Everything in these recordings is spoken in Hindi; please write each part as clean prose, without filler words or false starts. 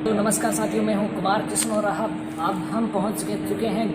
तो नमस्कार साथियों, मैं हूं कुमार कृष्ण और अब हम पहुंच चुके हैं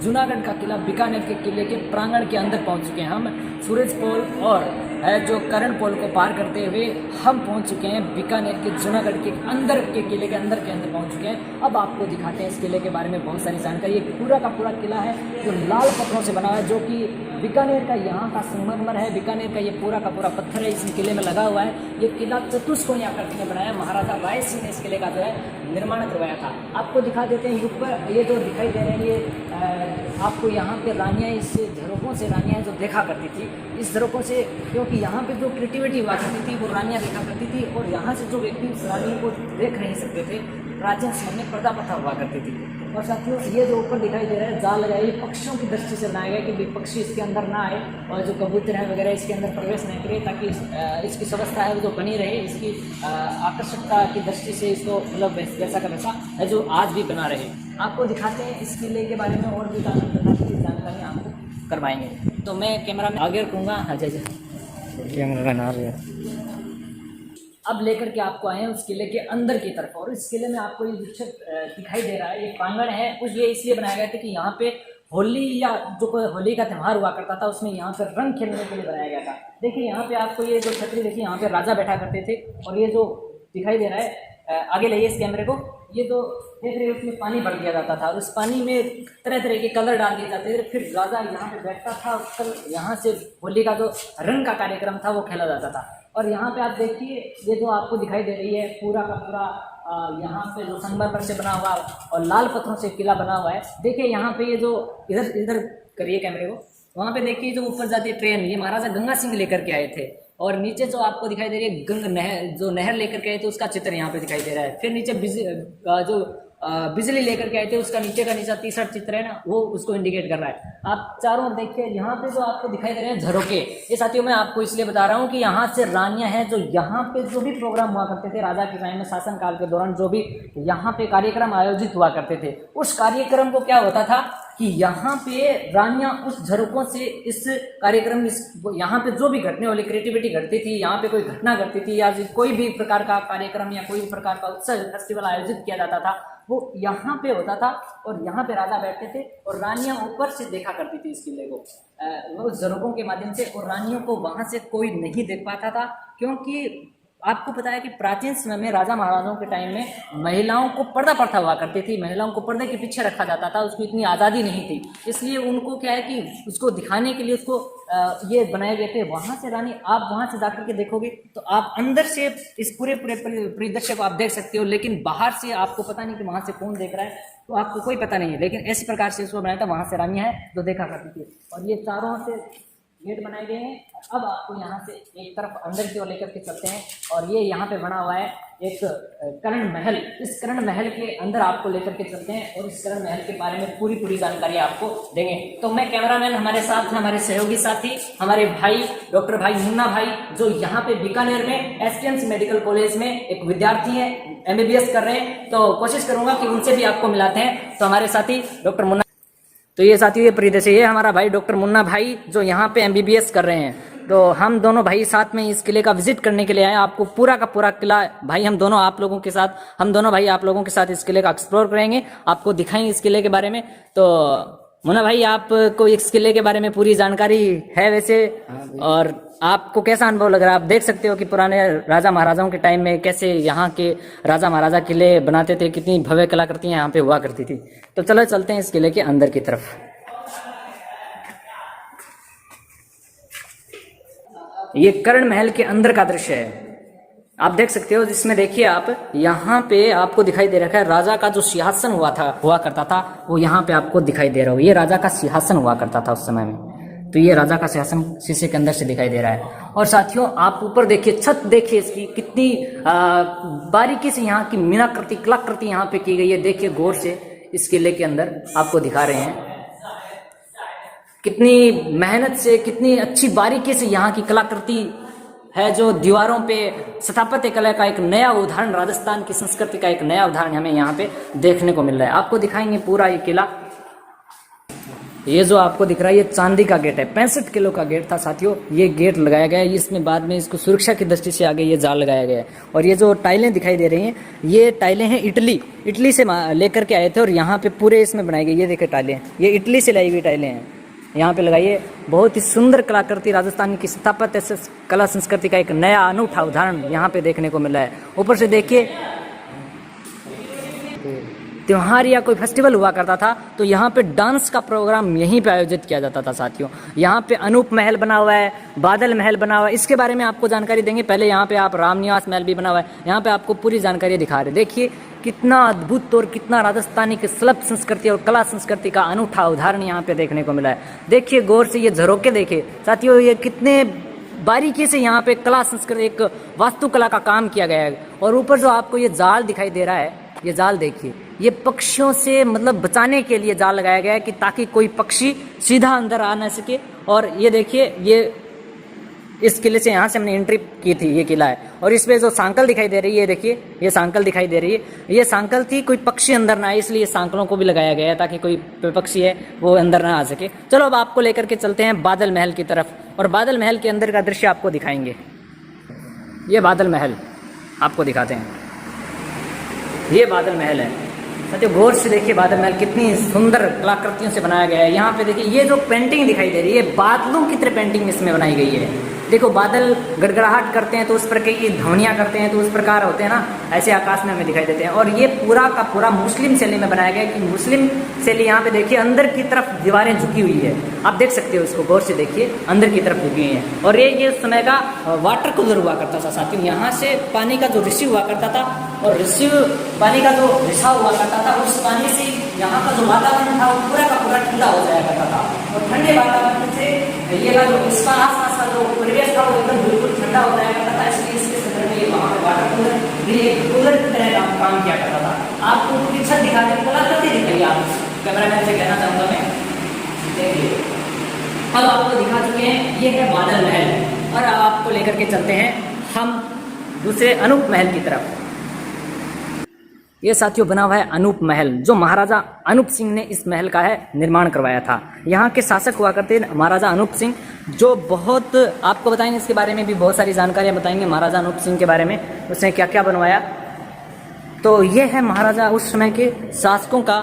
जूनागढ़ का किला बीकानेर के किले के प्रांगण के अंदर पहुंच चुके हैं। हम सूरज पोल और जो करण पोल को पार करते हुए हम पहुंच चुके हैं बीकानेर के जूनागढ़ के अंदर के किले के अंदर पहुंच चुके हैं। अब आपको दिखाते हैं इस किले के बारे में बहुत सारी जानकारी। ये पूरा का पूरा किला है जो लाल पत्थरों से बना हुआ है, जो कि बीकानेर का यहाँ का संगमरमर है। बीकानेर का ये पूरा का पूरा पत्थर है, इस किले में लगा हुआ है। ये किला चतुष्कोणीय आकृति में बनाया। महाराजा राय सिंह ने इस किले का जो है निर्माण करवाया था। आपको दिखा देते हैं ऊपर ये जो दिखाई दे रहे हैं, ये आपको यहाँ पे रानियाँ इस झरोकों से रानियाँ जो देखा करती थी, इस झरोकों से, क्योंकि यहाँ पे जो क्रिएटिविटी हुआ करती थी वो रानियाँ देखा करती थी। और यहाँ से जो व्यक्ति उस रानी को देख नहीं सकते थे, प्राचीन समय में पर्दा प्रथा हुआ करती थी। और साथियों, ये जो ऊपर दिखाई दे रहा है जाल लगाए, ये पक्षियों की दृष्टि से बनाया गया कि पक्षी इसके अंदर ना आए और जो कबूतर हैं वगैरह इसके अंदर प्रवेश नहीं करे, ताकि इसकी व्यवस्था है वो जो बनी रहे, इसकी आकर्षकता की दृष्टि से इसको मतलब वैसा का वैसा है जो आज भी बना रहे। आपको दिखाते हैं इस किले के बारे में और भी जानकारी आपको करवाएंगे। तो मैं कैमरा में आगे रखूँगा। हाँ जय कैमरा बना रहे हैं। अब लेकर के आपको आए हैं उस किले के अंदर की तरफ, और इस किले में आपको ये वृक्ष दिखाई दे रहा है, ये प्रांगण है। कुछ ये इसलिए बनाया गया था कि यहाँ पे होली या जो होली का त्यौहार हुआ करता था, उसमें यहाँ पे रंग खेलने के लिए बनाया गया था। देखिए यहाँ पे आपको ये जो छतरी देखिए, यहाँ पे राजा बैठा करते थे। और ये जो दिखाई दे रहा है, आगे लाइए इस कैमरे को, ये तो देख रहे हो उसमें पानी भर दिया जाता था और उस पानी में तरह तरह के कलर डाल दिए जाते थे। फिर राजा यहाँ पे बैठता था, उसका यहाँ से होली का जो रंग का कार्यक्रम था वो खेला जाता था। और यहाँ पे आप देखिए, ये जो आपको दिखाई दे रही है पूरा का पूरा यहाँ पे जो संगमरमर से बना हुआ और लाल पत्थरों से किला बना हुआ है। देखिए यहाँ पे ये जो इधर करिए कैमरे को, वहाँ पे देखिए जो ऊपर जाती है ट्रेन, ये महाराजा गंगा सिंह लेकर के आए थे। और नीचे जो आपको दिखाई दे रही है गंग नहर, जो नहर लेकर के आए थे उसका चित्र यहाँ पे दिखाई दे रहा है। फिर नीचे बिजली लेकर के आए थे, उसका नीचे का नीचा तीसरा चित्र है ना, वो उसको इंडिकेट कर रहा है। आप चारों ओर देखिए, यहाँ पे जो आपको दिखाई दे रहे हैं झरोके, ये साथियों मैं आपको इसलिए बता रहा हूँ कि यहाँ से रानियाँ हैं जो यहाँ पे जो भी प्रोग्राम हुआ करते थे राजा के टाइम में, शासन काल के दौरान जो भी यहाँ पे कार्यक्रम आयोजित हुआ करते थे, उस कार्यक्रम को क्या होता था कि यहाँ पे रानियाँ उस झरोकों से इस कार्यक्रम, यहाँ पे जो भी घटने वाली क्रिएटिविटी घटती थी, यहाँ पे कोई घटना घटती थी या कोई भी प्रकार का कार्यक्रम या कोई भी प्रकार का उत्सव फेस्टिवल आयोजित किया जाता था, वो यहाँ पे होता था। और यहाँ पे राजा बैठते थे और रानियाँ ऊपर से देखा करती थी इस किले को उस झरोकों के माध्यम से। और रानियों को वहाँ से कोई नहीं देख पाता था, क्योंकि आपको पता है कि प्राचीन समय में राजा महाराजाओं के टाइम में महिलाओं को पर्दा प्रथा हुआ करती थी, महिलाओं को पर्दे के पीछे रखा जाता था, उसको इतनी आज़ादी नहीं थी। इसलिए उनको क्या है कि उसको दिखाने के लिए उसको ये बनाए गए थे। वहाँ से रानी, आप वहाँ से जाकर के देखोगे तो आप अंदर से इस पूरे परिदृश्य को आप देख सकते हो, लेकिन बाहर से आपको पता नहीं कि वहाँ से कौन देख रहा है, तो आपको कोई पता नहीं है। लेकिन इस प्रकार से इसको बनाया था, वहाँ से रानियाँ हैं जो देखा करती थी। और ये चारों से गेट बनाए गए हैं। अब आपको यहाँ से एक तरफ अंदर की ओर लेकर के चलते हैं, और ये यहाँ पे बना हुआ है एक करण महल। इस करण महल के अंदर आपको लेकर के चलते हैं और इस करण महल के बारे में पूरी जानकारी आपको देंगे। तो मैं कैमरामैन, हमारे साथ हमारे सहयोगी साथी, हमारे भाई डॉक्टर भाई मुन्ना भाई, जो यहाँ पे बीकानेर में एसकेएमसी मेडिकल कॉलेज में एक विद्यार्थी है, MBBS कर रहे हैं। तो कोशिश करूंगा कि उनसे भी आपको मिलाते हैं। तो हमारे साथी डॉक्टर मुन्ना, तो ये साथी ये परिदृश्य, ये हमारा भाई डॉक्टर मुन्ना भाई जो यहाँ पे MBBS कर रहे हैं। तो हम दोनों भाई साथ में इस किले का विजिट करने के लिए आए। आपको पूरा का पूरा किला भाई हम दोनों भाई आप लोगों के साथ इस किले का एक्सप्लोर करेंगे, आपको दिखाएंगे इस किले के बारे में। तो मुन्ना भाई, आपको इस किले के बारे में पूरी जानकारी है वैसे, और आपको कैसा अनुभव लग रहा है? आप देख सकते हो कि पुराने राजा महाराजाओं के टाइम में कैसे यहाँ के राजा महाराजा किले बनाते थे, कितनी भव्य कलाकृतियाँ यहाँ पे हुआ करती थी। तो चलो चलते हैं इस किले के अंदर की तरफ। ये कर्ण महल के अंदर का दृश्य है, आप देख सकते हो, जिसमें देखिए आप यहाँ पे आपको दिखाई दे रखा है राजा का जो सिंहासन हुआ करता था, वो यहाँ पे आपको दिखाई दे रहा हो। ये राजा का सिंहासन हुआ करता था उस समय में। तो ये राजा का सिंहासन शीशे के अंदर से दिखाई दे रहा है। और साथियों, आप ऊपर देखिए, छत देखिए इसकी कितनी बारीकी से यहाँ की मीनाकृति, कलाकृति यहाँ पे की गई है। देखिए गौर से, इस किले के अंदर आपको दिखा रहे हैं कितनी मेहनत से, कितनी अच्छी बारीकी से यहाँ की कलाकृति है, जो दीवारों पे स्थापत्य कला का एक नया उदाहरण, राजस्थान की संस्कृति का एक नया उदाहरण हमें यहाँ पे देखने को मिल रहा है। आपको दिखाएंगे पूरा ये किला। ये जो आपको दिख रहा है ये चांदी का गेट है, 65 किलो का गेट था साथियों। ये गेट लगाया गया है, इसमें बाद में इसको सुरक्षा की दृष्टि से आगे ये जाल लगाया गया है। और ये जो टाइलें दिखाई दे रही हैं ये टाइलें हैं इटली से लेकर के आए थे और यहाँ पे पूरे इसमें बनाई गई। ये देखिए टाइलें, ये इटली से लाई हुई टाइलें हैं, यहाँ पे लगाइए। बहुत ही सुंदर कलाकृति, राजस्थान की स्थापत्य कला संस्कृति का एक नया अनूठा उदाहरण यहाँ पे देखने को मिला है। ऊपर से देखिए त्योहार या कोई फेस्टिवल हुआ करता था तो यहाँ पे डांस का प्रोग्राम यहीं पे आयोजित किया जाता था साथियों। यहाँ पे अनूप महल बना हुआ है, बादल महल बना हुआ है, इसके बारे में आपको जानकारी देंगे। पहले यहाँ पे आप रामनिवास महल भी बना हुआ है, यहाँ पे आपको पूरी जानकारी दिखा रहे। देखिए कितना अद्भुत और कितना राजस्थानी की शिल्प संस्कृति और कला संस्कृति का अनूठा उदाहरण यहाँ पे देखने को मिला है। देखिए गौर से ये झरोके देखिए साथियों, ये कितने बारीकी से यहाँ पे कला संस्कृति एक वास्तुकला का काम किया गया है। और ऊपर जो आपको ये जाल दिखाई दे रहा है, ये जाल देखिए, ये पक्षियों से मतलब बचाने के लिए जाल लगाया गया है कि ताकि कोई पक्षी सीधा अंदर आ ना सके। और ये देखिए ये इस किले से यहाँ से हमने एंट्री की थी, ये किला है। और इसमें जो सांकल दिखाई दे रही है, देखिए ये सांकल दिखाई दे रही है, ये सांकल थी कोई पक्षी अंदर ना आए, इसलिए सांकलों को भी लगाया गया है ताकि कोई पक्षी है वो अंदर ना आ सके। चलो अब आपको लेकर के चलते हैं बादल महल की तरफ और बादल महल के अंदर का दृश्य आपको दिखाएंगे। ये बादल महल आपको दिखाते हैं, ये बादल महल है साथियों। गौर से देखिए बादल महल कितनी सुंदर कलाकृतियों से बनाया गया है। यहाँ पे देखिए ये जो पेंटिंग दिखाई दे रही है, बादलों की तरह पेंटिंग इसमें बनाई गई है। देखो बादल गड़गड़ाहट करते हैं तो उस प्रकार की ध्वनियाँ करते हैं, तो उस प्रकार होते हैं ना, ऐसे आकाश में हमें दिखाई देते हैं। और ये पूरा का पूरा मुस्लिम शैली में बनाया गया है कि मुस्लिम शैली। यहाँ पे देखिए अंदर की तरफ दीवारें झुकी हुई है, आप देख सकते हो इसको, गौर से देखिए अंदर की तरफ झुकी हुई है। और ये उस समय का वाटर कूलर हुआ करता था साथियों। यहाँ से पानी का जो रिसीव हुआ करता था और रिसीव पानी का जो रिसाव हुआ करता था, उस पानी से यहाँ का जो वातावरण था वो पूरा का पूरा ठंडा हो जाया करता था। और ठंडे वातावरण से ये जो इसका आसपास का जो परिवेश था वो एकदम बिल्कुल ठंडा हो जाया करता था। इसलिए इसके संदर्भ में वहाँ पे वाटर कूलर भी एक कूलर की तरह काम किया करता था। आपको पूरी छत दिखा दें, कलाकृति दिखाइए आप कैमरामैन से कहना चाहूँगा मैं। देखिए अब आपको दिखा चुके हैं, ये है बादल महल। और अब आपको लेकर के चलते हैं हम दूसरे अनूप महल की तरफ। ये साथियों बना हुआ है अनूप महल, जो महाराजा अनूप सिंह ने इस महल का है निर्माण करवाया था। यहाँ के शासक हुआ करते हैं महाराजा अनूप सिंह, जो बहुत आपको बताएंगे, इसके बारे में भी बहुत सारी जानकारियाँ बताएंगे महाराजा अनूप सिंह के बारे में, उसने क्या क्या बनवाया। तो ये है महाराजा उस समय के शासकों का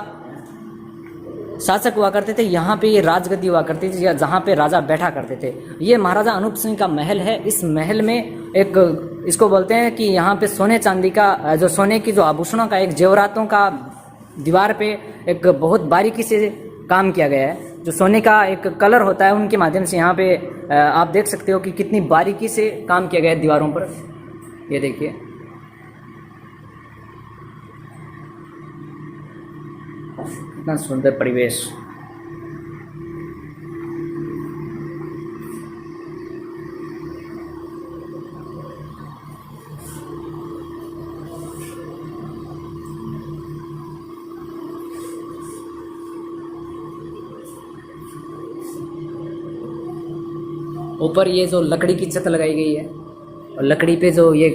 शासक हुआ करते थे। यहाँ पे ये राजगद्दी हुआ करती थी जहाँ पे राजा बैठा करते थे। ये महाराजा अनूप सिंह का महल है। इस महल में एक इसको बोलते हैं कि यहाँ पे सोने चांदी का जो सोने की जो आभूषणों का एक जेवरातों का दीवार पे एक बहुत बारीकी से काम किया गया है। जो सोने का एक कलर होता है उनके माध्यम से यहाँ पे आप देख सकते हो कि कितनी बारीकी से काम किया गया है दीवारों पर। ये देखिए कितना सुंदर परिवेश। ऊपर ये जो लकड़ी की छत लगाई गई है और लकड़ी पे जो ये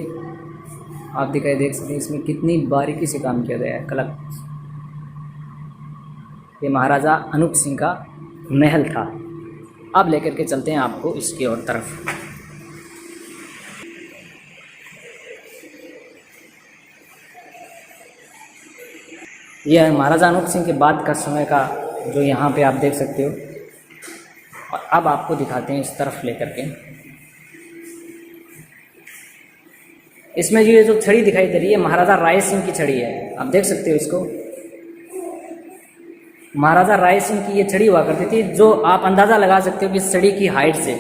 आप दिखाई देख सकते हैं, इसमें कितनी बारीकी से काम किया गया है कला। ये महाराजा अनूप सिंह का महल था। अब लेकर के चलते हैं आपको इसकी और तरफ। यह महाराजा अनूप सिंह के बाद का समय का जो यहाँ पे आप देख सकते हो। और अब आपको दिखाते हैं इस तरफ लेकर के। इसमें ये जो छड़ी दिखाई दे रही है महाराजा राय सिंह की छड़ी है, आप देख सकते हो इसको। महाराजा राय सिंह की ये छड़ी हुआ करती थी, जो आप अंदाज़ा लगा सकते हो कि इस छड़ी की हाइट से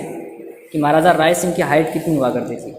कि महाराजा राय सिंह की हाइट कितनी हुआ करती थी।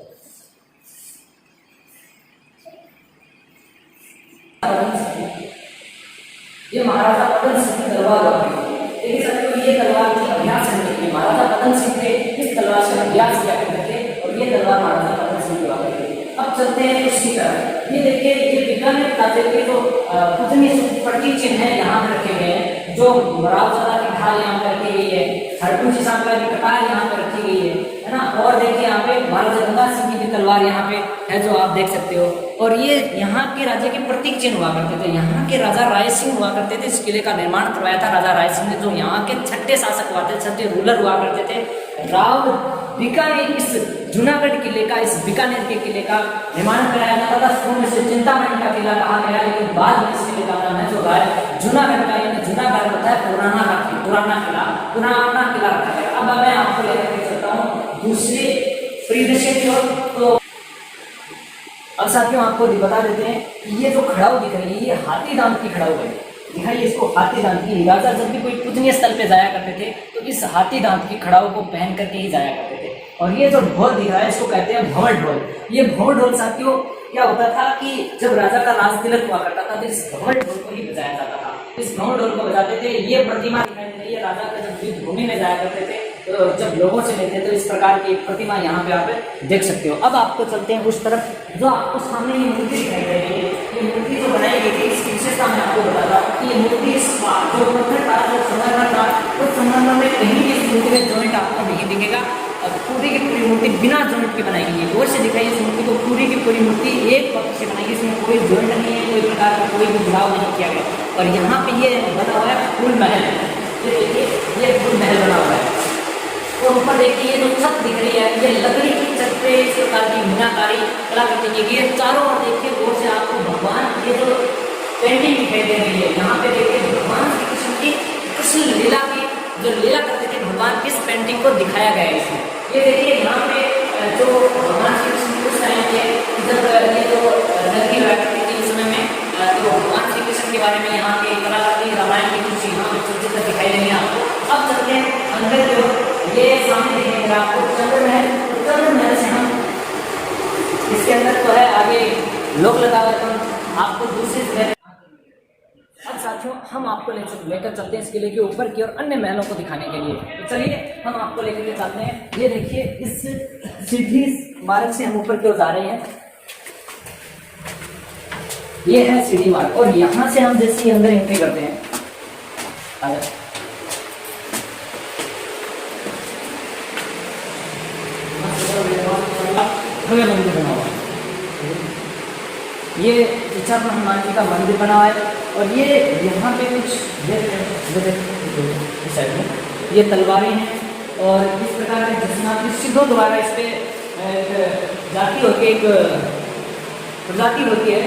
ये महाराजा पदम सिंह की तलवार है। ये तलवार की अभ्यास करने के लिए महाराजा पदम सिंह ने इस तलवार से अभ्यास किया करते थे और ये तलवार महाराजा पदम सिंह की हुआ करती थी। अब चलते हैं इसकी तरफ। ये देखिए ये बीकानेर ताजे के जो पुतनी पट्टी चिन्ह है यहाँ पे रखे हुए हैं, जो रावजादा की ढाल यहाँ पर रखी गई है, हरकुंची सांकरा की कटार यहाँ पर रखी गई है ना। और देखिए यहाँ पे महाराजा गंगा सिंह की भी तलवार यहाँ पे है जो आप देख सकते हो। और ये यहाँ के राजा के प्रतीक चिन्ह हुआ करते थे। यहाँ के राजा राय सिंह हुआ करते थे, इस किले का निर्माण करवाया था राजा राय सिंह ने, जो यहाँ के छठे शासक हुआ थे, छठे रूलर हुआ करते थे। राव बीकानेर, इस जूनागढ़ किले का, इस बीकानेर के किले का निर्माण कराया जाता था। शुरू में से चिंतामणि का किला कहा गया, लेकिन बाद में इस किले का नाम है जो है जूनागढ़ का, यानी जूनागढ़ होता है पुराना किला रखा गया। अब मैं आपको लेकर के चलता हूँ दूसरे परिदृश्य की ओर। तो अब साथियों आपको बता देते हैं कि ये जो खड़ाऊ दिख रही है, ये हाथी दांत की खड़ाऊ है। दिखाइए इसको, हाथी दांत की। राजा जब भी कोई पूजनीय स्थल पे जाया करते थे तो इस हाथी दांत की खड़ाऊ को पहन करके ही जाया करते थे। और ये जो ढोल दिख रहा है इसको कहते हैं भंवर ढोल। ये भंवर ढोल साथियों क्या होता था कि जब राजा का राज तिलक हुआ करता था तो इस भंवर ढोल को ही बजाया जाता था। इस भंवर ढोल को बजाते थे। ये प्रतिमा दिखाई दे रही है, राजा का जब युद्ध भूमि में जाया करते थे तो जब लोगों से लेते तो इस प्रकार की एक प्रतिमा यहाँ पे आप देख सकते हो। अब आपको चलते हैं उस तरफ जो आपको सामने ये मूर्ति दिखाई दे रही है। ये मूर्ति जो बनाई गई थी इसकी विशेषता मैं आपको बता रहा हूँ कि ये मूर्ति जो पत्थर का जो संगमरमर था उस संगमरमर में कहीं भी इस मूर्ति में जॉइंट आपको नहीं दिखेगा। और पूरी की पूरी मूर्ति बिना जॉइंट की बनाई गई है। गौर से दिखाइए इस मूर्ति को, पूरी की पूरी मूर्ति एक पत्थर से बनाई गई, इसमें कोई जॉइंट नहीं है, कोई प्रकार का कोई भी जुड़ाव नहीं किया गया। और यहाँ पे ये बना हुआ है फूल महल। ये देखिए ये फूल महल बना हुआ है। और ऊपर देखिए ये जो छत दिख रही है, ये लकड़ी की छत पे इस प्रकार की मीनाकारी कलाकृति की गई है। चारों ओर देखिए गौर से आपको भगवान ये जो पेंटिंग दिखाई दे रही है, यहाँ पे देखिए भगवान श्री कृष्ण की कृष्ण लीला की जो लीला करते थे भगवान, इस पेंटिंग को दिखाया गया है इसमें। ये देखिए यहाँ पे जो भगवान श्री कृष्ण उस टाइम के जब ये जो नगरी हुआ करती थी उस समय में, तो भगवान श्री कृष्ण के बारे में यहाँ के कलाकृति रामायण की कुछ यहाँ पे चित्र दिखाई देंगे आपको। अब चलते हैं अंदर की ओर। ये सामने देखेंगे आपको चंद्र महल। चंद्र महल से हम इसके अंदर तो है आगे लोग लगा हुआ है, तो आपको दूसरी जगह। अब साथियों हम आपको लेकर चलते हैं इस किले के ऊपर की और अन्य महलों को दिखाने के लिए। तो चलिए हम आपको लेकर के चलते हैं। ये देखिए इस सीढ़ी मार्ग से हम ऊपर की ओर जा रहे हैं। ये है सीढ़ी मार्ग और यहाँ से हम जैसे अंदर एंट्री करते हैं, भव्य मंदिर बना हुआ है। ये इच्छापुर हनुमान जी का मंदिर बना हुआ है। और ये यहाँ पे कुछ इस साइड में ये तलवारें हैं और इस प्रकार के जसनाती सिद्धों द्वारा इस पे जाति होती है, एक प्रजाति होती है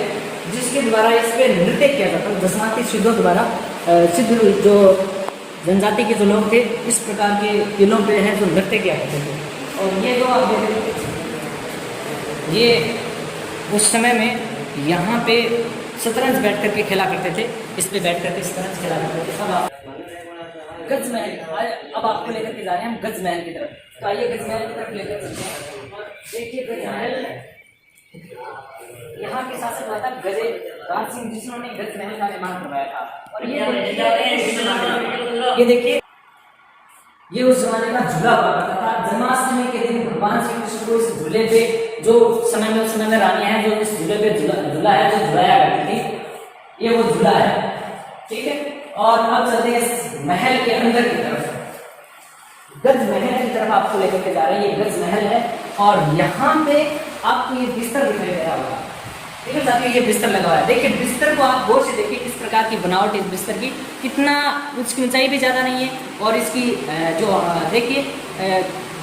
जिसके द्वारा इस पे नृत्य किया जाता है। जसनाती सिद्धों द्वारा सिद्ध जो जनजाति के जो लोग थे इस प्रकार के किलों पे है जो नृत्य किया करते थे। और ये जो आप देख रहे हैं ये उस समय में यहाँ पे शतरंज बैठ करके खेला करते थे, इस पे बैठ करके शतरंज खेला करते थे। अब आप गज महल, अब आपको लेकर के जा रहे हैं हम गज महल की तरफ। तो आइए गज महल की तरफ लेकर चलते हैं। देखिए गज महल, यहाँ के शासक हुआ था गजेराज सिंह जिन्होंने गज महल का निर्माण करवाया था। और ये देखिए ये उस जमाने का झूला हुआ करता था। जन्माष्टमी के दिन भगवान श्री कृष्ण को इस झूले पे जो उस समय में रानियां हैं जो इस झूले पे झूला है जो झुलाया करती थी, ये वो झूला है, ठीक है। और अब चलते हैं इस महल के अंदर की तरफ। गज महल की तरफ आपको लेकर के जा रहे हैं। ये गज महल है और यहाँ पे आपको ये बिस्तर दिखाई दे रहा होगा, ठीक है साथियों। ये बिस्तर लगा हुआ है। देखिए बिस्तर को आप गौर से देखिए किस प्रकार की बनावट है इस बिस्तर की, कितना उसकी ऊंचाई भी ज़्यादा नहीं है और इसकी जो देखिए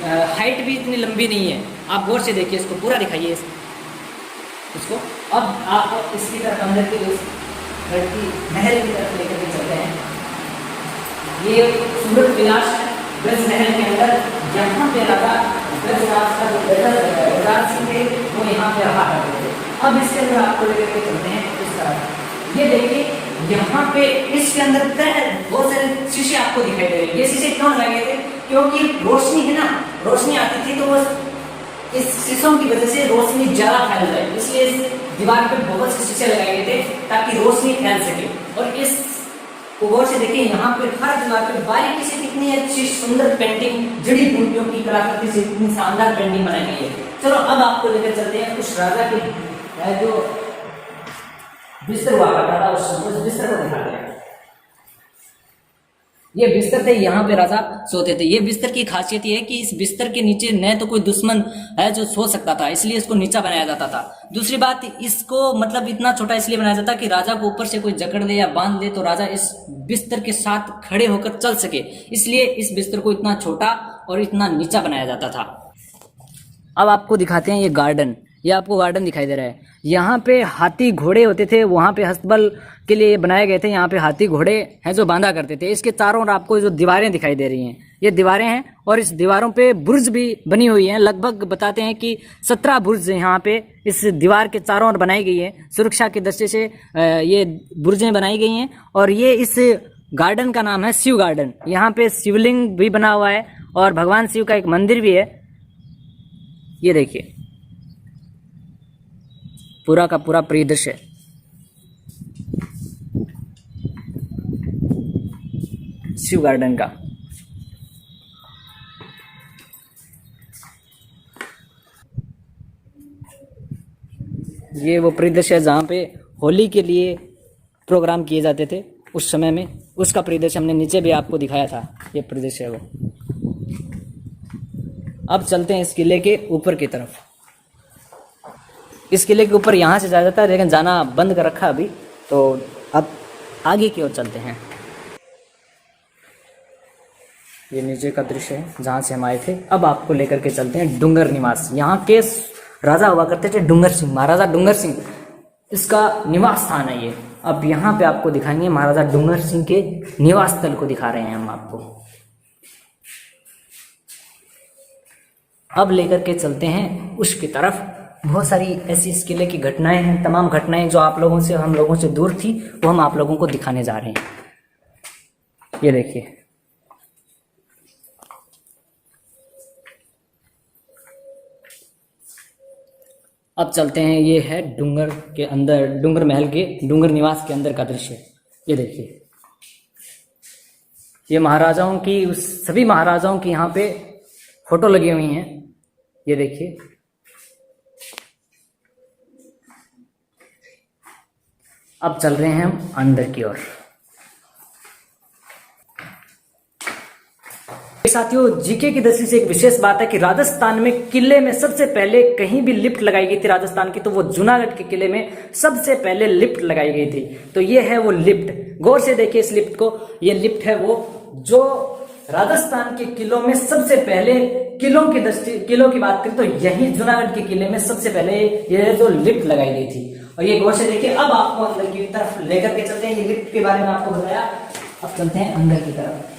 हाइट भी इतनी लंबी नहीं है। आप गौर से देखिए इसको, पूरा दिखाइए इसको। अब आप इसकी तरफ अंदर की महल की तरफ लेकर के चलते हैं। ये सूरत विलास गज महल के अंदर, यहाँ पे राजा गजराज का जो गजराज सिंह थे वो यहाँ पे रहा करते थे। अब इसके अंदर आपको लेकर के चलते हैं इस तरफ। ये देखिए यहाँ पे इसके अंदर बहुत सारे शीशे आपको दिखाई दे रहे हैं। ये शीशे क्यों लगाए गए थे? क्योंकि रोशनी है ना, रोशनी आती थी तो वो इस शीशों की वजह से रोशनी ज्यादा फैल जाए, इसलिए इस दीवार पे बहुत से शीशे लगाए गए थे ताकि रोशनी फैल सके। और इस गौर से देखिए यहाँ पे हर दीवार पे बारीकी से कितनी अच्छी सुंदर पेंटिंग, जड़ी बूटियों की कलाकृति से इतनी शानदार पेंटिंग बनाई गई है। चलो अब आपको लेकर चलते हैं उस राजा के जो बिस्तर हुआ करता था उस बिस्तर को दिखाते हैं। ये बिस्तर थे, यहाँ पे राजा सोते थे। ये बिस्तर की खासियत ये है कि इस बिस्तर के नीचे न तो कोई दुश्मन है जो सो सकता था, इसलिए इसको नीचा बनाया जाता था। दूसरी बात, इसको मतलब इतना छोटा इसलिए बनाया जाता कि राजा को ऊपर से कोई जकड़ दे या बांध दे तो राजा इस बिस्तर के साथ खड़े होकर चल सके, इसलिए इस बिस्तर को इतना छोटा और इतना नीचा बनाया जाता था। अब आपको दिखाते हैं ये गार्डन। ये आपको गार्डन दिखाई दे रहा है। यहाँ पे हाथी घोड़े होते थे, वहाँ पे हस्तबल के लिए बनाए गए थे। यहाँ पे हाथी घोड़े हैं जो बांधा करते थे। इसके चारों ओर आपको जो दीवारें दिखाई दे रही हैं, ये दीवारें हैं और इस दीवारों पे बुर्ज भी बनी हुई हैं। लगभग बताते हैं कि 17 बुर्ज यहाँ पे इस दीवार के चारों ओर बनाई गई है। सुरक्षा की दृष्टि से ये बुर्जें बनाई गई हैं। और ये इस गार्डन का नाम है शिव गार्डन। यहाँ पे शिवलिंग भी बना हुआ है और भगवान शिव का एक मंदिर भी है। ये देखिए पूरा का पूरा परिदृश्य शिव गार्डन का। ये वो परिदृश्य है जहाँ पे होली के लिए प्रोग्राम किए जाते थे उस समय में, उसका परिदृश्य हमने नीचे भी आपको दिखाया था। ये परिदृश्य है वो। अब चलते हैं इस किले के ऊपर की तरफ। इस किले के ऊपर यहाँ से जाया जाता है, लेकिन जाना बंद कर रखा अभी, तो अब आगे की ओर चलते हैं। ये नीचे का दृश्य है जहाँ से हम आए थे। अब आपको लेकर के चलते हैं डूंगर निवास। यहाँ के राजा हुआ करते थे डूंगर सिंह, महाराजा डूंगर सिंह, इसका निवास स्थान है ये। अब यहाँ पे आपको दिखाएंगे महाराजा डूंगर सिंह के निवास स्थल को दिखा रहे हैं हम आपको। अब लेकर के चलते हैं उसकी तरफ। बहुत सारी ऐसी इस किले की घटनाएं हैं, तमाम घटनाएं जो आप लोगों से, हम लोगों से दूर थी, वो हम आप लोगों को दिखाने जा रहे हैं। ये देखिए अब चलते हैं। ये है डूंगर के अंदर, डूंगर महल के, डूंगर निवास के अंदर का दृश्य। ये देखिए ये महाराजाओं की, उस सभी महाराजाओं की यहाँ पे फोटो लगी हुई हैं। ये देखिए अब चल रहे हैं हम अंदर की ओर। साथियों, जीके की दृष्टि से एक विशेष बात है कि राजस्थान में किले में सबसे पहले कहीं भी लिफ्ट लगाई गई थी राजस्थान की, तो वो जूनागढ़ के किले में सबसे पहले लिफ्ट लगाई गई थी। तो ये है वो लिफ्ट, गौर से देखिए इस लिफ्ट को। ये लिफ्ट है वो जो राजस्थान के किलों में सबसे पहले, किलों की बात करें तो यही जूनागढ़ के किले में सबसे पहले ये जो लिफ्ट लगाई गई थी। और ये गौर से देखिए। अब आपको अंदर की तरफ लेकर के चलते हैं। ये लिफ्ट के बारे में आपको बताया, अब चलते हैं अंदर की तरफ।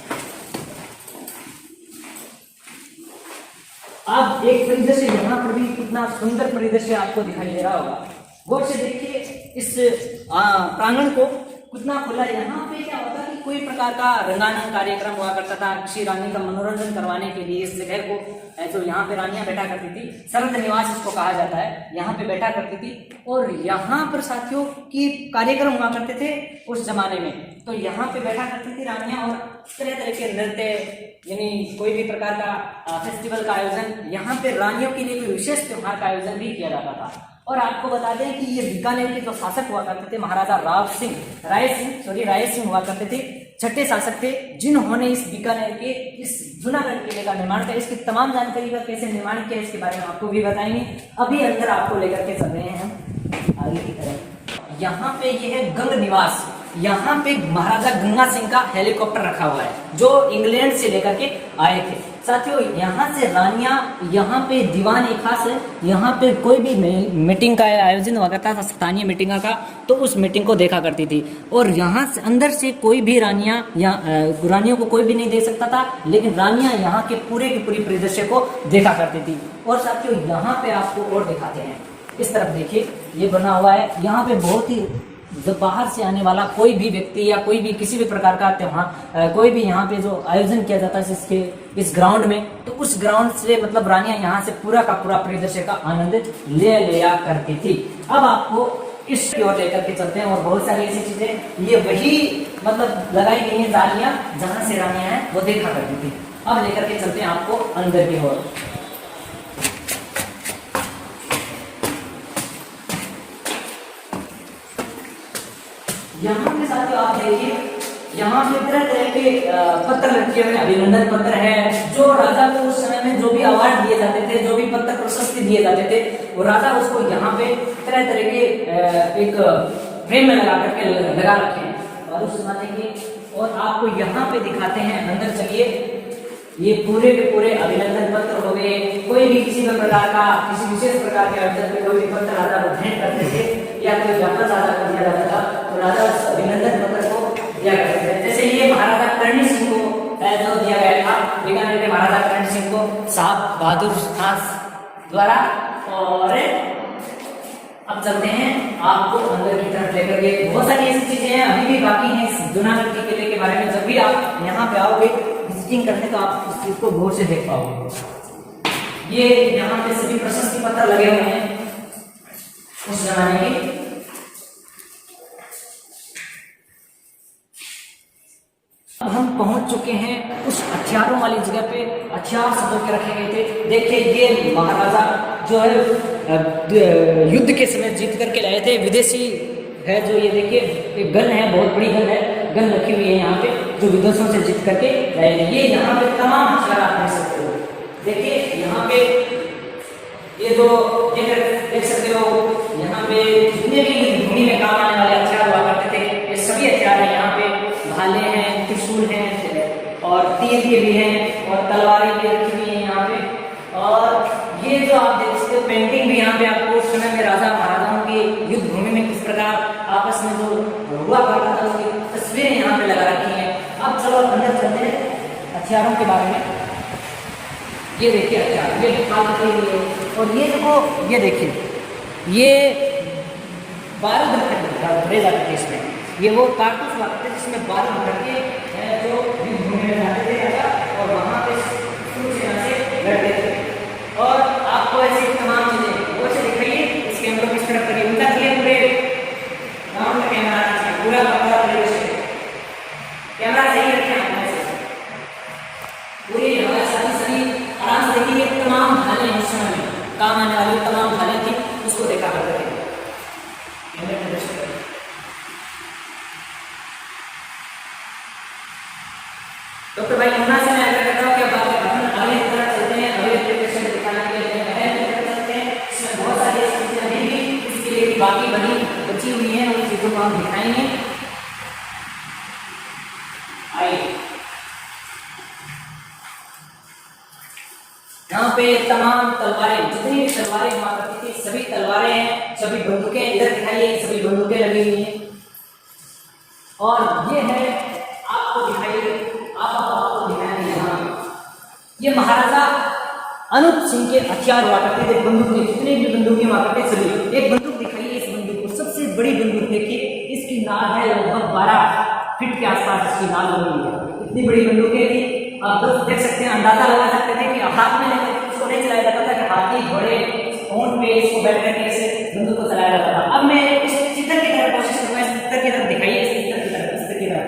अब एक परिदृश्य यहाँ पर भी कितना सुंदर परिदृश्य आपको दिखाई दे रहा होगा। गौर से देखिए इस प्रांगण को, कितना खुला। यहाँ पे क्या होता है कि कोई प्रकार का रंगारंग कार्यक्रम हुआ करता था किसी रानी का मनोरंजन करवाने के लिए। इस जगह को जो यहाँ पे रानियां बैठा करती थी, शरद निवास इसको कहा जाता है, यहाँ पे बैठा करती थी। और यहाँ पर साथियों की कार्यक्रम हुआ करते थे उस जमाने में, तो यहाँ पे बैठा करती थी रानियां और तरह तरह के नृत्य, यानी कोई भी प्रकार का फेस्टिवल का आयोजन, यहाँ पे रानियों के लिए कोई विशेष त्योहार का आयोजन भी किया जाता था। और आपको बता दें कि ये बीकानेर के जो शासक हुआ करते थे महाराजा राय सिंह हुआ करते थे, छठे शासक थे, जिन्होंने इस बीकानेर के, इस जूनागढ़ किले का निर्माण किया। इसकी तमाम जानकारी का कैसे निर्माण किया इसके बारे में आपको भी बताएंगे। अभी अंदर आपको लेकर के चल रहे हैं हम आगे की तरफ। यहाँ पे ये है गंग निवास। यहाँ पे महाराजा गंगा सिंह का हेलीकॉप्टर रखा हुआ है जो इंग्लैंड से लेकर के आए थे। साथियों यहाँ से रानियां, यहाँ पे दीवान एक खास है, यहाँ पे कोई भी मीटिंग का आयोजन हुआ करता था, स्थानीय मीटिंग का, तो उस मीटिंग को देखा करती थी। और यहाँ से अंदर से कोई भी रानियों को कोई भी नहीं देख सकता था, लेकिन रानियां यहाँ के पूरे की पूरी परिदृश्य को देखा करती थी। और साथियों यहाँ पे आपको और दिखाते हैं, इस तरफ देखिए ये बना हुआ है। यहाँ पे बहुत ही, जब बाहर से आने वाला कोई भी व्यक्ति या कोई भी किसी भी प्रकार का त्योहार, कोई भी यहाँ पे जो आयोजन किया जाता है इस ग्राउंड में, तो उस ग्राउंड से मतलब रानियां यहाँ से पूरा का पूरा परिदृश्य का आनंद ले लिया करती थी। अब आपको इस की ओर लेकर के चलते हैं और बहुत सारी ऐसी चीजें, ये वही मतलब लगाई गई है जालियां जहां से रानियां हैं वो देखा करती थी। अब लेकर के चलते हैं आपको अंदर की ओर। यहाँ के साथ आप देखिए यहाँ पे तरह तरह के पत्र लटके हुए, अभिनंदन पत्र है, जो राजा को उस समय में जो भी अवार्ड दिए जाते थे, जो भी पत्र प्रशस्ति दिए जाते थे, वो राजा उसको यहाँ पे तरह तरह के एक फ्रेम में लगा करके लगा रखे हैं और उस जमाने के। और आपको यहाँ पे दिखाते हैं, अंदर चलिए, ये पूरे के पूरे अभिनंदन पत्र हो गए। कोई भी किसी भी प्रकार का, किसी विशेष प्रकार के अवसर पे कोई भी पत्र राजा को भेंट करते थे या कोई व्यापार राजा को दिया जाता था, तो राजा उस अभिनंदन पत्र को दिया करते थे। जैसे ये महाराजा कर्ण सिंह को जो दिया गया था, बीकानेर के महाराजा कर्ण सिंह को साहब बहादुर खान द्वारा। और अब चलते हैं आपको अंदर की तरफ लेकर के। बहुत सारी ऐसी चीजें हैं अभी भी बाकी हैं इस जूनागढ़ के किले के बारे में। जब भी आप यहाँ पे आओगे विजिटिंग करने, तो आप इस चीज को गौर से देख पाओगे। ये यहाँ पे सभी प्रशस्ति पत्र लगे हुए हैं उस जमाने के। अब हम पहुंच चुके हैं उस हथियारों वाली जगह पे। हथियार सजो के रखे गए थे। देखिए ये महाराजा जो है युद्ध के समय जीत करके लाए थे, विदेशी है जो, ये देखिए एक गन है, बहुत बड़ी गन है, गन रखी हुई है यहाँ पे, जो विदेशों से जीत करके लाए थे। ये यहाँ पे तमाम हथियार आप देख सकते हो। देखिए यहाँ पे ये जो देख सकते हो, यहाँ पे जितने भी भूमि में काम आने वाले हथियार हुआ करते थे, ये सभी हथियार है। यहाँ पे भाले हैं, त्रिशूल हैं और तीर के भी हैं और तलवारें भी रखी हुई हैं यहाँ पे। और ये जो आप देख सकते हो पेंटिंग भी यहाँ पे आपको उस समय में राजा महाराजाओं की युद्ध भूमि में किस प्रकार आपस में जो हुआ करता था उसकी तस्वीरें यहाँ पे लगा रखी हैं। अब चलो अंदर चलते हैं हथियारों के बारे में। ये देखिए हथियार, ये और ये देखो, ये देखिए ये बारूद भरे जाते थे इसमें। ये वो कारतूस हुआ करते जिसमें बारूद भर के जो युद्ध भूमि में जाते थे राजा, और वहाँ पे से लड़ते थे। और आपको ऐसे तमाम चीजें वो से दिखाइए। इस कैमरे को इस तरफ करिए, उल्टा करिए, पूरे राउंड का कैमरा पूरा पूरा कैमरा सही रखिए, पूरी सभी आराम से देखिए। तमाम भाले उस समय में काम आने वाली तमाम भाले थी, उसको देखा करते थे। डॉक्टर भाई यमुना से मैं आग्रह करता हूँ कि अब अगले की तरफ चलते हैं, अगले प्रेजेंटेशन दिखाने के लिए चलते हैं। इसमें बहुत सारी चीजें अभी भी इसके लिए बाकी बची हुई हैं, उन चीजों को हम दिखाएंगे। आइए, यहाँ पे तमाम तलवारें, जितनी भी तलवारें हुआ करती थी, सभी तलवारें हैं, सभी बंदूकें इधर दिखाइए, सभी बंदूकें लगी हुई हैं। और ये है आपको दिखाइए, आपको दिखाएंगे यहाँ ये महाराजा अनूप सिंह के हथियार हुआ करते थे, बंदूक में जितने भी बंदूकें हुआ करते सभी। एक बंदूक दिखाइए, इस बंदूक को, सबसे बड़ी बंदूक देखिए, इसकी नाल है लगभग 12 फीट के आसपास इसकी नाल बनी है। इतनी बड़ी बंदूकें थी, आप दोस्त देख सकते हैं, अंदाजा लगा सकते थे कि हाथ में लेकर इसको नहीं चलाया जाता था, कि हाथी घोड़े ऊंट पे इसको बैठ करके इसे बंदूक को चलाया जाता था। अब मैं इस चित्र की तरफ कोशिश करूँगा, इस चित्र की तरफ दिखाइए, इस चित्र की तरफ, इस चित्र की तरफ।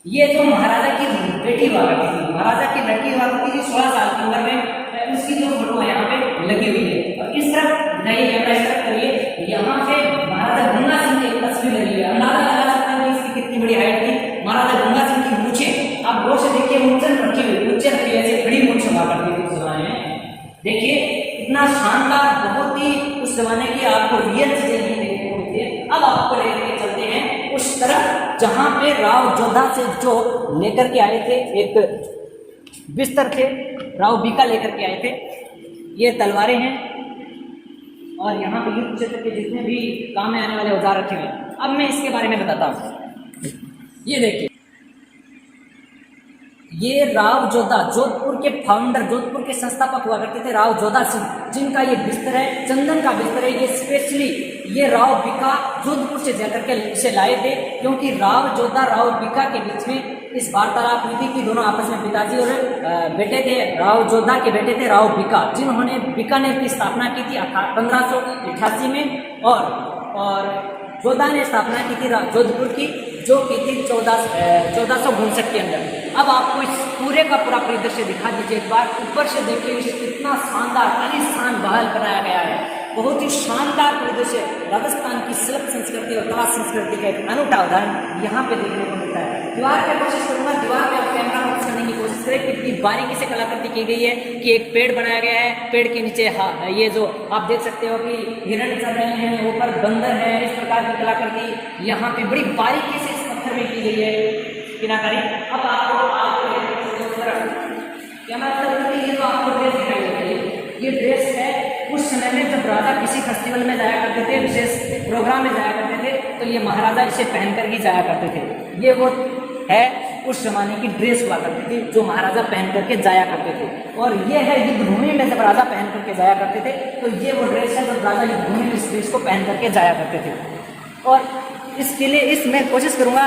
ये तो महाराजा की बेटी हुआ करती थी, महाराजा की लड़की हुआ करती थी 16 साल की उम्र में, उसकी जो फोटो है यहाँ पे लगी हुई है। और इस तरफ नहीं, कैमरा इस तरफ करिए, यहाँ पे महाराजा गंगा सिंह की तस्वीर लगी है। अंदाजा लगा सकते हैं इसकी कितनी बड़ी हाइट थी। महाराजा गंगा सिंह की मूंछें आप गौर से देखिए, मूंछें रखी हुई, मूंछें रखी हुई, ऐसे बड़ी मूंछ हुआ करती थी उस जमाने में। देखिए इतना शानदार, बहुत ही उस जमाने की आपको रियल चीजें नहीं देखने को मिलती है। अब आपको लेकर चलते हैं उस तरफ जहां पे राव जोधा से जो लेकर के आए थे, एक बिस्तर थे, राव बीका लेकर के आए थे। ये तलवारें हैं और यहाँ पे युद्ध क्षेत्र के जितने भी काम में आने वाले औजार रखे हुए हैं। अब मैं इसके बारे में बताता हूँ। ये देखिए, ये राव जोधा, जोधपुर के फाउंडर, जोधपुर के संस्थापक हुआ करते थे राव जोधा सिंह, जिनका ये बिस्तर है, चंदन का बिस्तर है। ये स्पेशली ये राव बीका जोधपुर से जाकर के इसे लाए थे, क्योंकि राव जोधा राव बीका के बीच में इस वार्तालाप हुई थी कि दोनों आपस में पिताजी और बेटे थे। राव जोधा के बेटे थे राव बीका, जिन्होंने बीकानेर की स्थापना की थी 1588 में, और जोधा ने स्थापना की थी जोधपुर की, जो की थी 1459 के अंदर। अब आपको इस पूरे का पूरा परिदृश्य दिखा दीजिए एक बार, ऊपर से देखिए, कितना शानदार आलीशान महल बनाया गया है। बहुत ही शानदार परिदृश्य, राजस्थान की शिल्प संस्कृति और कला संस्कृति का एक अनूठा उदाहरण यहाँ पे देखने को मिलता है। दीवार पे कोशिश करूंगा, दीवार पे आप कैमरा फोकस करने की कोशिश करें, कितनी बारीकी से कलाकृति की गई है कि एक पेड़ बनाया गया है, पेड़ के नीचे ये जो आप देख सकते हो कि हिरण चल रहे हैं, ऊपर बंदर है, इस प्रकार की कलाकृति यहाँ पे बड़ी बारीकी से इस पत्थर में की गई है किनाकारी। अब ये ड्रेस है उस समय में जब राजा किसी फेस्टिवल में जाया करते थे, विशेष प्रोग्राम में जाया करते थे, तो ये महाराजा इसे पहनकर ही जाया करते थे। ये वो है उस जमाने की ड्रेस हुआ करती थी जो महाराजा पहन करके जाया करते थे। और ये है युद्ध भूमि में जब राजा पहन करके जाया करते थे, तो ये वो ड्रेस है जब राजा युद्ध भूमि में इस ड्रेस को पहन करके जाया करते थे। और इसके लिए इसमें कोशिश करूँगा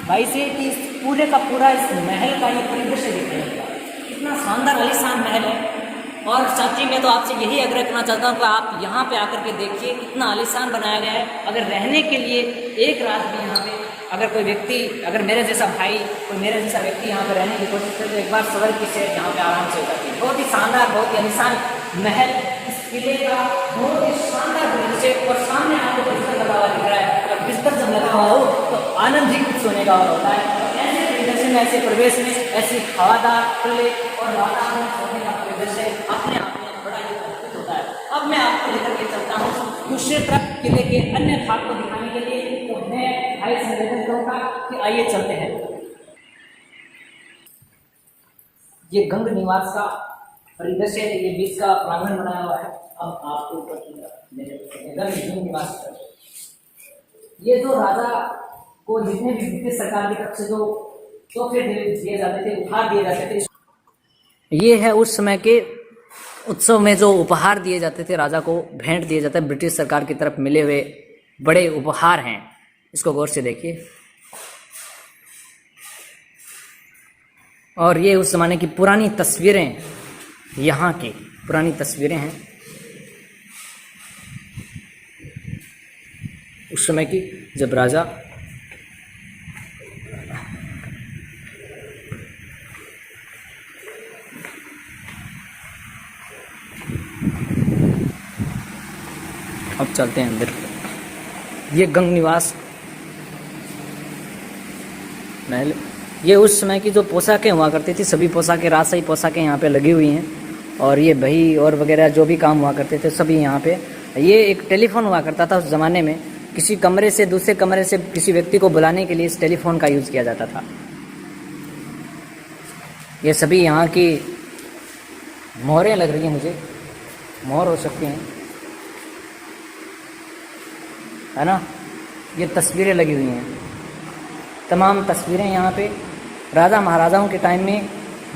भाई से कि पूरे का पूरा इस महल का ये परिदृश्य देखने का, इतना शानदार आलीशान महल है। और साथ ही मैं तो आपसे यही आग्रह करना चाहता हूँ कि आप यहाँ पे आकर के देखिए कितना आलीशान बनाया गया है। अगर रहने के लिए एक रात भी यहाँ पे अगर कोई व्यक्ति, अगर मेरे जैसा भाई, कोई मेरे जैसा व्यक्ति यहाँ पे रहने की कोशिश करे तो एक बार सवर की सेहत यहाँ पे आराम से हो जाती है। बहुत ही शानदार, बहुत ही आलीशान महल, इस किले का बहुत ही शानदार परिदृश्य। और सामने आपको बिस्तर लगा हुआ दिख रहा है, और बिस्तर जब लगा हुआ हो तो आनंद ही कुछ सोने का होता है। ऐसे परिदृश्य में, ऐसे प्रवेश में, ऐसी हवादार खुले और वातावरण सोने का परिदृश्य अपने आप में बड़ा ही अद्भुत होता है। अब मैं आपको लेकर के चलता हूँ दूसरे तरफ किले के अन्य भाग को दिखाने के लिए। तो मैं भाई से निवेदन करूँगा कि आइए चलते हैं। ये गंग निवास का परिदृश्य है, ये बीच का प्रांगण बनाया हुआ है। अब आपको ऊपर की गंग निवास का ये जो राजा को जितने भी ब्रिटिश सरकार की तरफ से जो तोहफे दिए जाते थे, उपहार दिए जाते थे, ये है उस समय के उत्सव में जो उपहार दिए जाते थे, राजा को भेंट दिए जाते हैं, ब्रिटिश सरकार की तरफ मिले हुए बड़े उपहार हैं। इसको गौर से देखिए। और ये उस जमाने की पुरानी तस्वीरें, यहाँ की पुरानी तस्वीरें हैं उस समय की, जब राजा अब चलते हैं अंदर। ये गंग निवास महल, ये उस समय की जो पोशाकें हुआ करती थी, सभी पोशाकें, राजशाही पोशाकें यहाँ पे लगी हुई हैं। और ये बही और वगैरह जो भी काम हुआ करते थे सभी यहाँ पे। ये एक टेलीफोन हुआ करता था उस ज़माने में, किसी कमरे से दूसरे कमरे से किसी व्यक्ति को बुलाने के लिए इस टेलीफोन का यूज़ किया जाता था। ये सभी यहाँ की मोहरें लग रही हैं, मुझे मोहर हो सकती हैं, है ना। ये तस्वीरें लगी हुई हैं, तमाम तस्वीरें यहाँ पे राजा महाराजाओं के टाइम में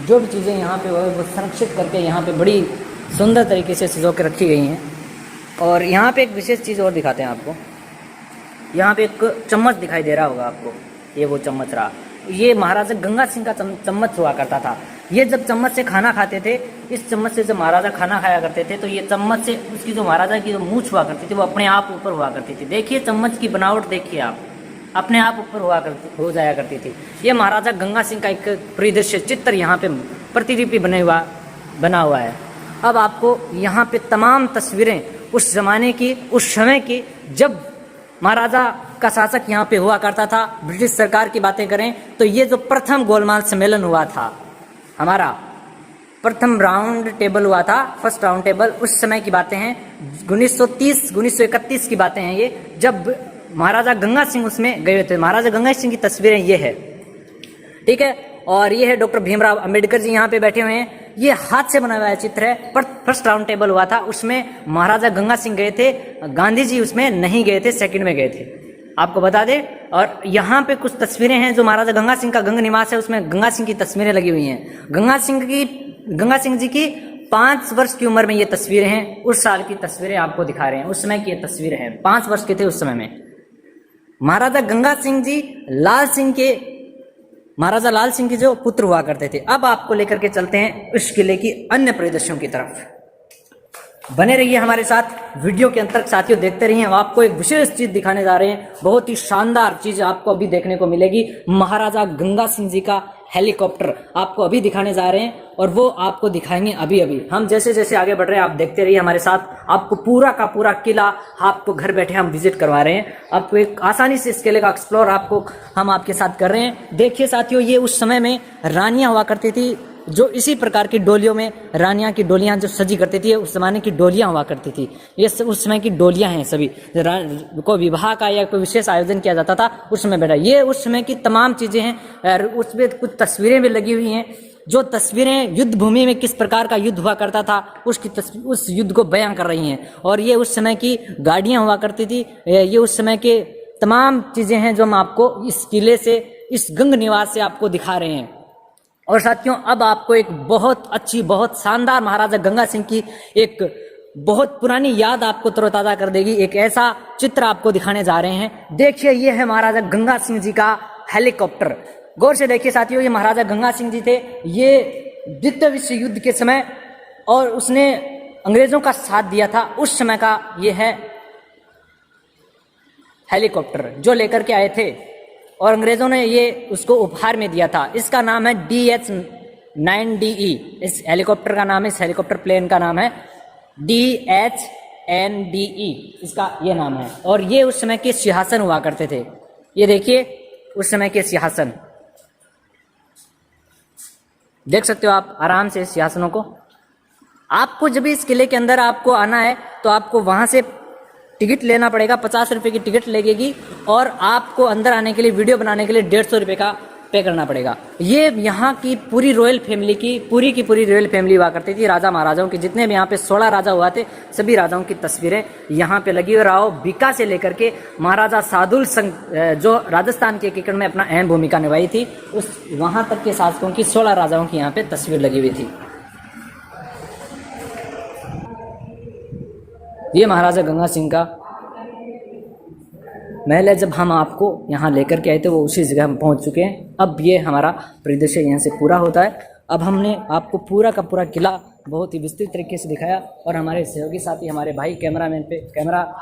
जो भी चीज़ें यहाँ पे वो संरक्षित करके यहाँ पे बड़ी सुंदर तरीके से सजो के रखी गई हैं। और यहाँ पे एक विशेष चीज़ और दिखाते हैं आपको। यहाँ पे एक चम्मच दिखाई दे रहा होगा आपको, ये वो चम्मच रहा, ये महाराजा गंगा सिंह का चम्मच हुआ करता था। ये जब चम्मच से खाना खाते थे, इस चम्मच से जब महाराजा खाना खाया करते थे, तो ये चम्मच से उसकी जो महाराजा की जो मूंछ हुआ करती थी वो अपने आप ऊपर हुआ करती थी। देखिए चम्मच की बनावट देखिए आप, अपने आप ऊपर हो जाया करती थी। ये महाराजा गंगा सिंह का एक परिदृश्य चित्र यहाँ पे प्रतिलिपि बना हुआ है। अब आपको यहाँ पे तमाम तस्वीरें उस जमाने की, उस समय की, जब महाराजा का शासक यहाँ पे हुआ करता था। ब्रिटिश सरकार की बातें करें तो ये जो प्रथम गोलमाल सम्मेलन हुआ था, हमारा प्रथम राउंड टेबल हुआ था, फर्स्ट राउंड टेबल, उस समय की बातें हैं। 1930-1931 की बातें हैं ये, जब महाराजा गंगा सिंह उसमें गए थे। महाराजा गंगा सिंह की तस्वीरें ये है, ठीक है। और ये है डॉक्टर भीमराव अंबेडकर जी यहाँ पे बैठे हुए हैं। ये हाथ से बना हुआ चित्र है। पर फर्स्ट राउंड टेबल हुआ था, उसमें महाराजा गंगा सिंह गए थे, गांधी जी उसमें नहीं गए थे, सेकंड में गए थे, आपको बता दें। और यहाँ पे कुछ तस्वीरें हैं जो महाराजा गंगा सिंह का गंग निवास है, उसमें गंगा सिंह की तस्वीरें लगी हुई हैं। गंगा सिंह जी की 5 वर्ष की उम्र में ये तस्वीरें हैं। उस साल की तस्वीरें आपको दिखा रहे हैं, उस समय की ये तस्वीरें हैं। 5 वर्ष के थे उस समय में। महाराजा गंगा सिंह जी महाराजा लाल सिंह के जो पुत्र हुआ करते थे। अब आपको लेकर के चलते हैं उस किले की अन्य परिदृश्यों की तरफ। बने रहिए हमारे साथ, वीडियो के अंत तक साथियों देखते रहिए। हम आपको एक विशेष चीज दिखाने जा रहे हैं, बहुत ही शानदार चीज आपको अभी देखने को मिलेगी। महाराजा गंगा सिंह जी का हेलीकॉप्टर आपको अभी दिखाने जा रहे हैं और वो आपको दिखाएंगे अभी अभी। हम जैसे जैसे आगे बढ़ रहे हैं आप देखते रहिए हमारे साथ, आपको पूरा का पूरा किला आपको घर बैठे हम विजिट करवा रहे हैं। आपको एक आसानी से इस किले का एक्सप्लोर आपको हम आपके साथ कर रहे हैं। देखिए साथियों, ये उस समय में रानियां हुआ करती थी, जो इसी प्रकार की डोलियों में रानियां की डोलियां जो सजी करती थी, उस जमाने की डोलियां हुआ करती थी। ये उस समय की डोलियां हैं सभी, को विवाह का या कोई विशेष आयोजन किया जाता था उस समय बैठा। ये उस समय की तमाम चीजें हैं, उसमें कुछ तस्वीरें भी लगी हुई हैं, जो तस्वीरें युद्ध भूमि में किस प्रकार का युद्ध हुआ करता था उसकी उस युद्ध को बयां कर रही हैं। और ये उस समय की गाड़ियां हुआ करती थी, ये उस समय के तमाम चीजें हैं जो हम आपको इस किले से, इस गंग निवास से आपको दिखा रहे हैं। और साथियों, अब आपको एक बहुत अच्छी, बहुत शानदार महाराजा गंगा सिंह की एक बहुत पुरानी याद आपको तरोताजा कर देगी। एक ऐसा चित्र आपको दिखाने जा रहे हैं। देखिए, ये है महाराजा गंगा सिंह जी का हेलीकॉप्टर। गौर से देखिए साथियों, ये महाराजा गंगा सिंह जी थे। ये द्वितीय विश्व युद्ध के समय और उसने अंग्रेजों का साथ दिया था, उस समय का ये है हेलीकॉप्टर जो लेकर के आए थे और अंग्रेजों ने ये उसको उपहार में दिया था। इसका नाम है DH-9DE। इस हेलीकॉप्टर का नाम है, इस हेलीकॉप्टर प्लेन का नाम है DH-9DE, इसका ये नाम है। और ये उस समय के सिंहासन हुआ करते थे। ये देखिए उस समय के सिंहासन, देख सकते हो आप आराम से सिंहासनों को। आपको जब इस किले के अंदर आपको आना है तो आपको वहां से टिकट लेना पड़ेगा, 50 रुपये की टिकट लगेगी और आपको अंदर आने के लिए, वीडियो बनाने के लिए 150 रुपये का पे करना पड़ेगा। ये यहाँ की पूरी रॉयल फैमिली की पूरी रॉयल फैमिली हुआ करती थी, राजा महाराजाओं की। जितने भी यहाँ पे 16 राजा हुआ थे, सभी राजाओं की तस्वीरें यहाँ पे लगी। और आओ बीका से लेकर के महाराजा सादुल संग, जो राजस्थान के एकीकरण में अपना अहम भूमिका निभाई थी, उस वहाँ तक के शासकों की 16 राजाओं की यहाँ पे तस्वीर लगी हुई थी। ये महाराजा गंगा सिंह का महल है। जब हम आपको यहाँ लेकर के आए थे वो उसी जगह हम पहुँच चुके हैं। अब ये हमारा परिदृश्य यहाँ से पूरा होता है। अब हमने आपको पूरा का पूरा किला बहुत ही विस्तृत तरीके से दिखाया और हमारे सहयोगी साथी, हमारे भाई कैमरा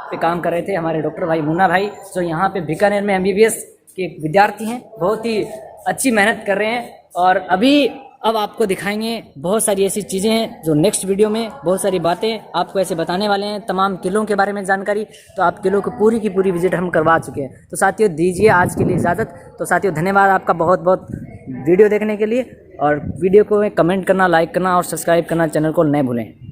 पे काम कर रहे थे, हमारे डॉक्टर भाई मुन्ना भाई, जो यहाँ पे बीकानेर में MBBS के विद्यार्थी हैं, बहुत ही अच्छी मेहनत कर रहे हैं। और अब आपको दिखाएंगे बहुत सारी ऐसी चीज़ें हैं जो नेक्स्ट वीडियो में, बहुत सारी बातें आपको ऐसे बताने वाले हैं, तमाम किलों के बारे में जानकारी। तो आप किलों की पूरी विजिट हम करवा चुके हैं। तो साथियों, दीजिए आज के लिए इजाज़त। तो साथियों, धन्यवाद आपका बहुत बहुत वीडियो देखने के लिए। और वीडियो को कमेंट करना, लाइक करना और सब्सक्राइब करना चैनल को न भूलें।